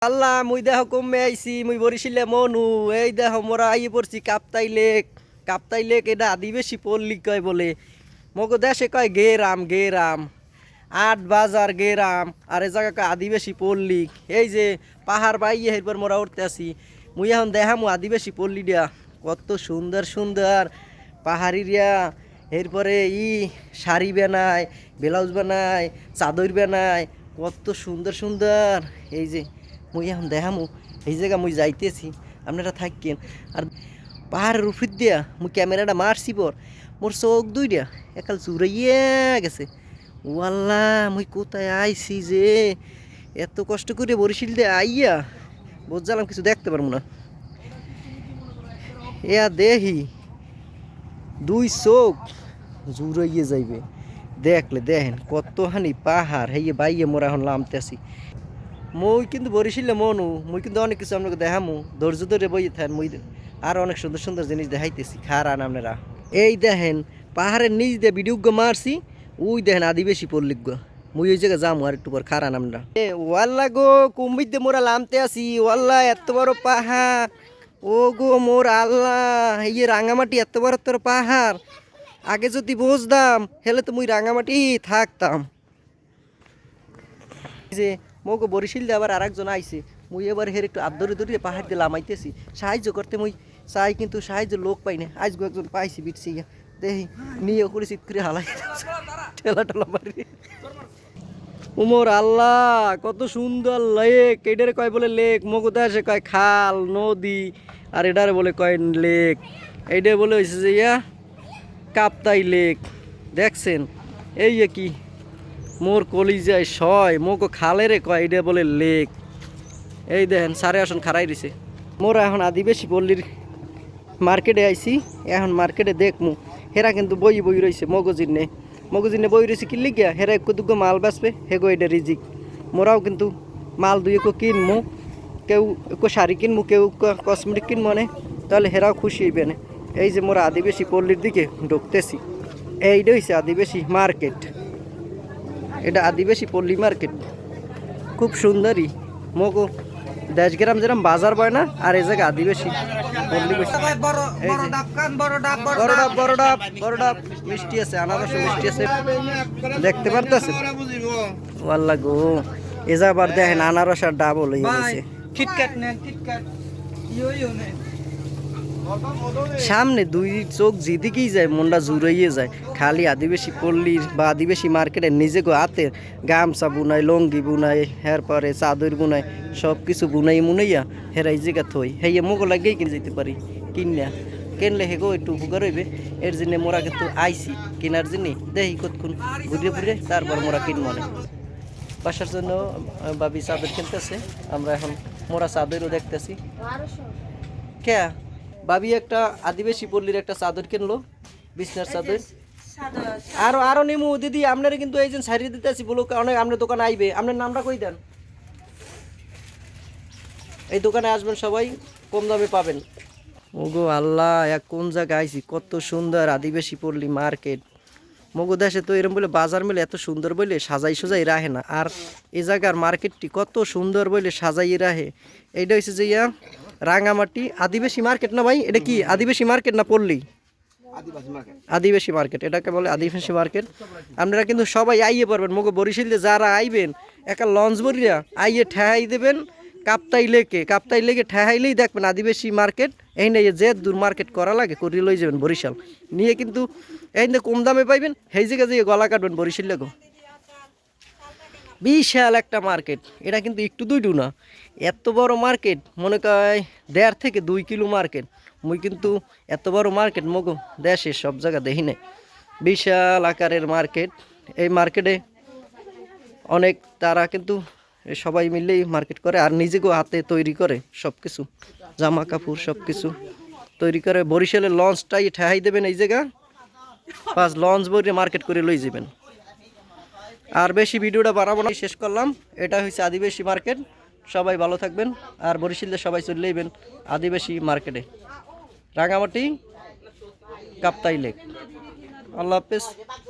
আল্লাহ মুই দেহ কমে আইছি মুই বরিশিলে মনু এই দেহ মোরা আইয়ে পড়ছি কাপ্তাই লেক এটা আদিবাসী পল্লী কয় বলে মগো দেশে কয় গেরাম আট বাজার গেরাম আর এ জায়গা কয় আদিবাসী পল্লী এই যে পাহাড় বাইয়ে এরপর মোরা উঠতে আসি মুই এখন দেখামু আদিবাসী পল্লী দিয়া কত সুন্দর সুন্দর পাহাড়িয়া এরপরে শাড়ি বানায় ব্লাউজ বানায় চাদর বানায় কত সুন্দর সুন্দর এই যে মুই এখন দেখামু এই জায়গা মুই যাইতেছি আপনারা থাকেন আর পাহাড়ের উপর দিয়া মুই ক্যামেরাটা মারছি পর মোর চোখ দুইটা একাল চুরাইয়া গেছে ওয়াল্লা মুই কোথায় আইছি যে এত কষ্ট করে বরিশাল দিয়ে আইয়া বুঝলাম কিছু দেখতে পারবো না এয়া দেহি দুই চোখ জুড়াইয়ে যাইবে দেখলে দেখেন কতখানি পাহাড় হেয়ে বাইয়ে মোরা এখন নামতেছি মুই কিন্তু বরিশালে মনু মুই কিন্তু অনেক কিছু আপনাকে দেখামু ধৈর্য ধরে বইয়ে থাকেন মুই আর অনেক সুন্দর সুন্দর জিনিস দেখাইতেছি খারান আপনারা এই দেখেন পাহাড়ের নিচ দিয়ে ভিডিও মারছি ওই দেখেন আদিবাসী পল্লিক মুই ওই জায়গায় যাবো আর একটু পর খারান আমরা ওয়াল্লা গো কুম্বির দিয়ে মোরা নামতে আসি ওয়াল্লা এত বড় পাহাড় ও গো মোর আল্লাহ এই রাঙামাটি এত বড় তোর পাহাড় আগে যদি বুঝতাম হেলে তো মুই রাঙামাটি থাকতাম যে মগো বরিশাল দিয়ে আবার আরেকজন আইছে মুই এবার হের একটু আদরে ধরে পাহাড় দিয়ে লামাইতেছি সাহায্য করতে মুই চাই কিন্তু সাহায্য লোক পাই না আজকে একজন পাইছি বিটছি দেখি নিয়ে করে চিৎ করে হালাই ঠেলা ঠেলা মারি উমর আল্লাহ কত সুন্দর লেক এটারে কয় বলে লেক মগো দেশে কয় খাল নদী আর এটারে বলে কয় লেক এইটা বলে হয়েছে যে কাপ্তাই লেক দেখছেন এই কি মোর কলিজায় শয় মোগো খালেরে কয় এটা বলে লেক এই দেখেন সারে আসন খারাই দিছে মোরা এখন আদিবাসী পল্লীর মার্কেটে আইছি এখন মার্কেটে দেখমু হেরা কিন্তু বই রয়েছে মগজিনে বই রয়েছে কিনলে গিয়া হেরা একটু দুগো মাল বাঁচবে হেগো এটা রিজিক মোরাও কিন্তু মাল দুই একটু কিনমু কেউ একটু শাড়ি কিনমু কেউ কসমেটিক কিনবো মানে তাহলে হেরাও খুশি হইবে না এই যে মোরা আদিবাসী পল্লীর দিকে ঢুকতেছি এইটা হচ্ছে আদিবাসী মার্কেট এটা আদিবাসী পল্লী মার্কেট খুব সুন্দরই মগো দেশ গ্রাম যেরকম বাজার বয় না আর এই জায়গায় আদিবাসী পল্লী বড় ডাব মিষ্টি আছে আনারস মিষ্টি আছে দেখতে পারতেছেন ওয়াল্লা গো এ যাবার দেখেন আনারস আর ডাব হলো সামনে দুই চোখ যেদিকেই যায় মনটা জুড়াইয়ে যায় খালি আদিবাসী পল্লীর বা আদিবাসী মার্কেটের নিজেকে হাতে গামছা বুনাই লঙ্গি বুনাই এরপরে চাদর বুনাই সব কিছু বুনাই মুনাইয়া হেরাই জায়গা থই হেয়ে মোগো লাগেই কিনে যেতে পারি কিনা কিনলে হেগো একটু উপকার হইবে এর জন্য মোরা কিন্তু আইসি কেনার জন্য দেখি কতক্ষণ ঘুরে তারপর মোরা কিনবো না বাসার জন্য ভাবি চাদর কিনতেছে আমরা এখন মোরা চাদরও দেখতেছি কে ভাবি একটা আদিবাসী পল্লীর একটা চাদর কিনলো বিছনার চাদর আরো নিমু দিদি আপনারা কিন্তু এই যে সারিয়ে দিতে আসি বলো অনেক আপনার দোকানে আইবে আপনার নামটা কই দেন এই দোকানে আসবেন সবাই কম দামে পাবেন ওগো আল্লাহ এক কোন জায়গায় আইছি কত সুন্দর আদিবাসী পল্লী মার্কেট মগো দেশে তো এরকম বলে বাজার মেলে এত সুন্দর বলে সাজাই রাহে না আর এই জায়গার মার্কেটটি কত সুন্দর বলে সাজাই রাহে এইটা হচ্ছে যে রাঙামাটি আদিবাসী মার্কেট না ভাই এটা কি আদিবাসী মার্কেট না পল্লী আদিবাসী মার্কেট এটাকে বলে আদিবাসী মার্কেট আপনারা কিন্তু সবাই আইয়ে পারবেন মগো বরিশালে যারা আইবেন একা লঞ্চ বরিয়া আইয়ে ঠেহাই দেবেন কাপ্তাই লেকে ঠেহাইলেই দেখবেন আদিবাসী মার্কেট এই নিয়ে যে দূর মার্কেট করা লাগে করিয়ে লই যাবেন বরিশাল নিয়ে কিন্তু এই কম দামে পাইবেন সেই জায়গা যেয়ে গলা কাটবেন বরিশাল লেগো বিশাল একটা মার্কেট এটা কিন্তু একটু দুইটু না এত বড় মার্কেট মনে কয় 1.5 থেকে 2 কিলো মার্কেট মুই কিন্তু এত বড় মার্কেট মগো দেশে সব জায়গা দেখি নাই বিশাল আকারের মার্কেট এই মার্কেটে অনেক তারা কিন্তু সবাই মিলেই মার্কেট করে আর নিজেকেও হাতে তৈরি করে সব কিছু জামা কাপড় সব কিছু তৈরি করে বরিশালের লঞ্চটাই ঠেহাই দেবেন এই জায়গা পাঁচ লঞ্চ বইরে মার্কেট করে লই যাবেন আর বেশি ভিডিওটা বানাবো না শেষ করলাম এটা হচ্ছে আদিবাসী মার্কেট সবাই ভালো থাকবেন আর বরিশালে সবাই চলে যাবেন আদিবাসী মার্কেটে রাঙামাটি কাপ্তাই লেক আল্লাহ হাফেজ।